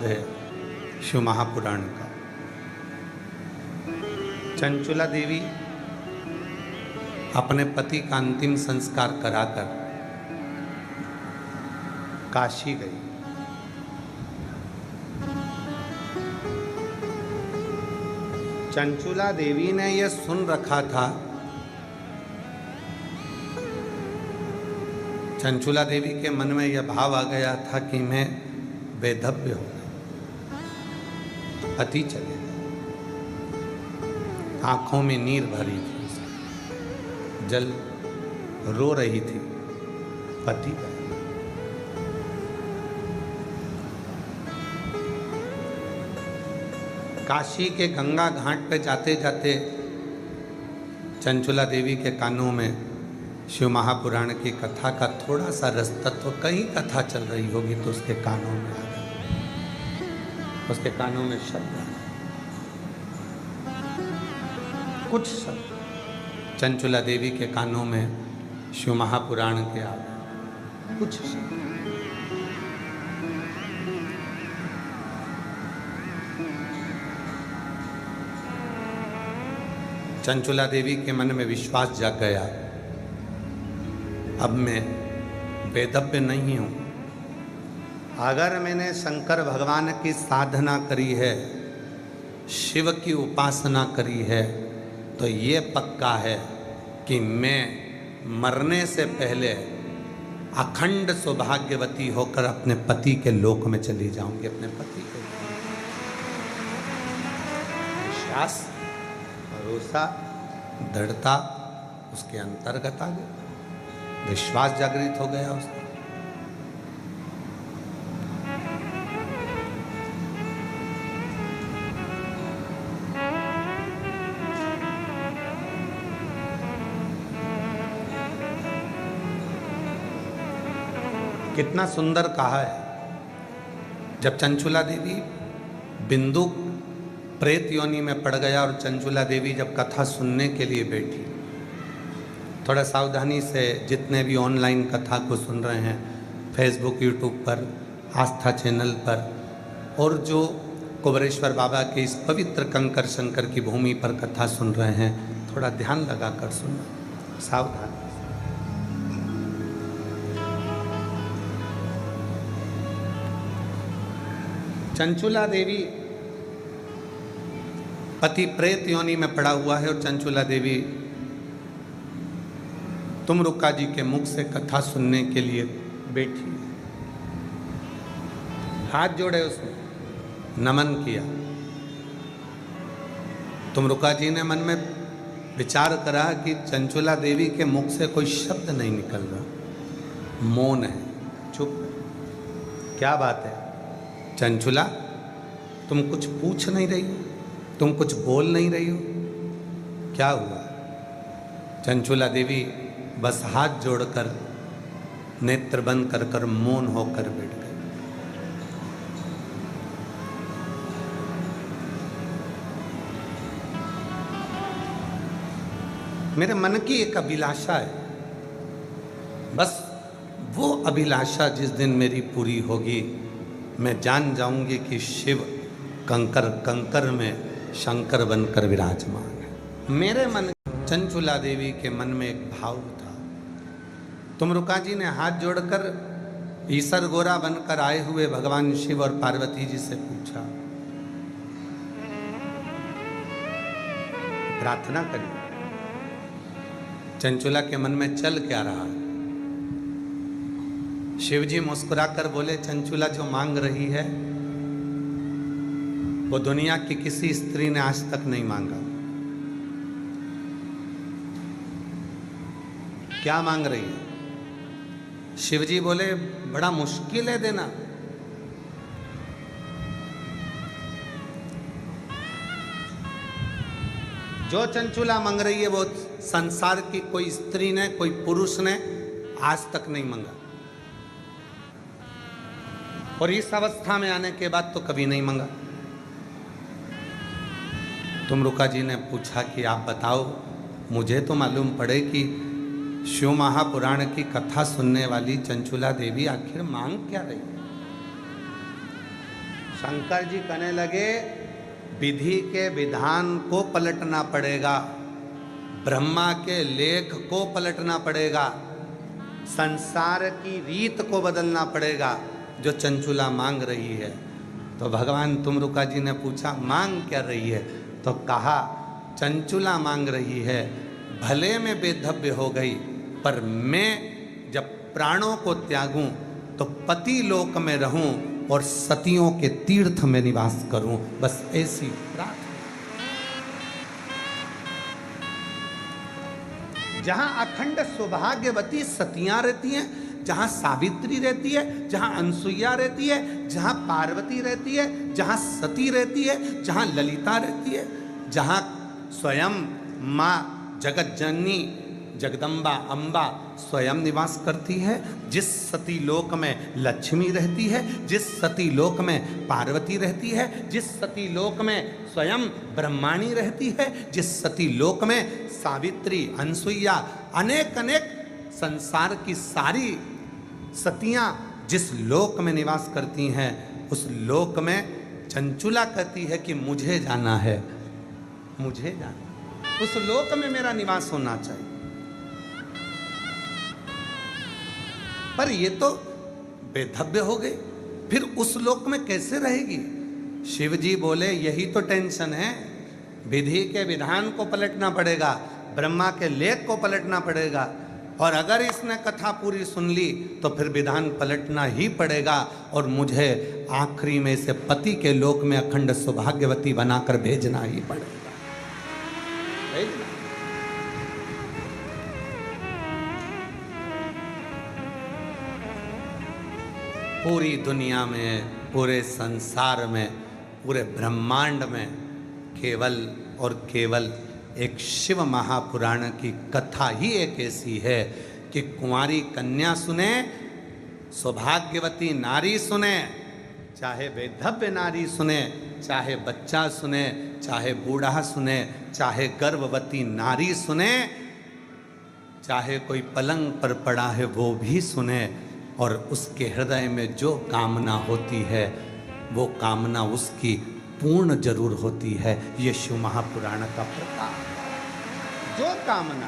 है शिव महापुराण का। चंचुला देवी अपने पति का अंतिम संस्कार कराकर काशी गई। चंचुला देवी ने यह सुन रखा था, चंचुला देवी के मन में यह भाव आ गया था कि मैं बेधव्य हो गई, पति चले गए। आंखों में नीर भरी थी, जल रो रही थी, पति गए। काशी के गंगा घाट पे जाते जाते चंचुला देवी के कानों में शिव महापुराण की कथा का थोड़ा सा रस तत्व, कहीं कथा चल रही होगी तो उसके कानों में आ गया, उसके कानों में शब्द आ गए, कुछ शब्द चंचुला देवी के कानों में शिव महापुराण के आ गए, कुछ शब्द। चंचुला देवी के मन में विश्वास जाग गया, अब मैं बेधव्य नहीं हूँ। अगर मैंने शंकर भगवान की साधना करी है, शिव की उपासना करी है, तो ये पक्का है कि मैं मरने से पहले अखंड सौभाग्यवती होकर अपने पति के लोक में चली जाऊंगी। अपने पति के विश्वास, भरोसा, दृढ़ता उसके अंतर्गत आ गया, विश्वास जागृत हो गया उसका। कितना सुंदर कहा है, जब चंचुला देवी बिंदु प्रेत योनि में पड़ गया और चंचुला देवी जब कथा सुनने के लिए बैठी, थोड़ा सावधानी से जितने भी ऑनलाइन कथा को सुन रहे हैं, फेसबुक, यूट्यूब पर, आस्था चैनल पर, और जो कुबरेश्वर बाबा के इस पवित्र कंकर शंकर की भूमि पर कथा सुन रहे हैं, थोड़ा ध्यान लगा कर सुनना, सावधान। चंचुला देवी पति प्रेत योनि में पड़ा हुआ है और चंचुला देवी तुमरुका जी के मुख से कथा सुनने के लिए बैठी, हाथ जोड़े उसने, नमन किया। तुमरुका जी ने मन में विचार करा कि चंचुला देवी के मुख से कोई शब्द नहीं निकल रहा, मौन है, चुप। क्या बात है चंचुला, तुम कुछ पूछ नहीं रही हो, तुम कुछ बोल नहीं रही हो, क्या हुआ? चंचुला देवी बस हाथ जोड़कर नेत्र बंद कर कर मौन होकर बैठ गई। मेरे मन की एक अभिलाषा है, बस वो अभिलाषा जिस दिन मेरी पूरी होगी, मैं जान जाऊंगी कि शिव कंकर कंकर में शंकर बनकर विराजमान है। मेरे मन, चंचुला देवी के मन में एक भाव था। तुमरुका जी ने हाथ जोड़कर ईसर गोरा बनकर आए हुए भगवान शिव और पार्वती जी से पूछा, प्रार्थना करिए। चंचुला के मन में चल क्या रहा? शिव जी मुस्कुराकर बोले, चंचुला जो मांग रही है वो दुनिया की किसी स्त्री ने आज तक नहीं मांगा। क्या मांग रही है? शिव जी बोले, बड़ा मुश्किल है देना। जो चंचुला मांग रही है वो संसार की कोई स्त्री ने, कोई पुरुष ने आज तक नहीं मांगा, और इस अवस्था में आने के बाद तो कभी नहीं मांगा। तुमरुका जी ने पूछा कि आप बताओ, मुझे तो मालूम पड़े कि शिव महापुराण की कथा सुनने वाली चंचुला देवी आखिर मांग क्या रही? शंकर जी कहने लगे विधि के विधान को पलटना पड़ेगा, ब्रह्मा के लेख को पलटना पड़ेगा, संसार की रीत को बदलना पड़ेगा जो चंचुला मांग रही है। तो भगवान तुमरुका जी ने पूछा मांग क्या रही है? तो कहा चंचुला मांग रही है भले में बेधव्य हो गई, पर मैं जब प्राणों को त्यागूं तो पति लोक में रहूं और सतियों के तीर्थ में निवास करूं, बस ऐसी प्रार्थना। जहां अखंड सौभाग्यवती सतियां रहती हैं, जहां सावित्री रहती है, जहां अनसुईया रहती है, जहां पार्वती रहती है, जहां सती रहती है, जहां ललिता रहती है, जहां स्वयं माँ जगत जननी जगदम्बा अम्बा स्वयं निवास करती है, जिस सती लोक में लक्ष्मी रहती है, जिस सती लोक में पार्वती रहती है, जिस सती लोक में स्वयं ब्रह्माणी रहती है, जिस सती लोक में सावित्री अनसुईया अनेक अनेक संसार की सारी सतियां जिस लोक में निवास करती हैं, उस लोक में चंचुला कहती है कि मुझे जाना है, मुझे जाना, उस लोक में मेरा निवास होना चाहिए। पर ये तो बेधव्य हो गई, फिर उस लोक में कैसे रहेगी? शिव जी बोले यही तो टेंशन है, विधि के विधान को पलटना पड़ेगा, ब्रह्मा के लेख को पलटना पड़ेगा, और अगर इसने कथा पूरी सुन ली तो फिर विधान पलटना ही पड़ेगा और मुझे आखिरी में से पति के लोक में अखंड सौभाग्यवती बनाकर भेजना ही पड़ेगा, भेजना। पूरी दुनिया में, पूरे संसार में, पूरे ब्रह्मांड में केवल और केवल एक शिव महापुराण की कथा ही एक ऐसी है कि कुंवारी कन्या सुने, सौभाग्यवती नारी सुने, चाहे वैधव्य नारी सुने, चाहे बच्चा सुने, चाहे बूढ़ा सुने, चाहे गर्भवती नारी सुने, चाहे कोई पलंग पर पड़ा है वो भी सुने, और उसके हृदय में जो कामना होती है वो कामना उसकी पूर्ण जरूर होती है। ये शिव महापुराण का प्रताप, जो कामना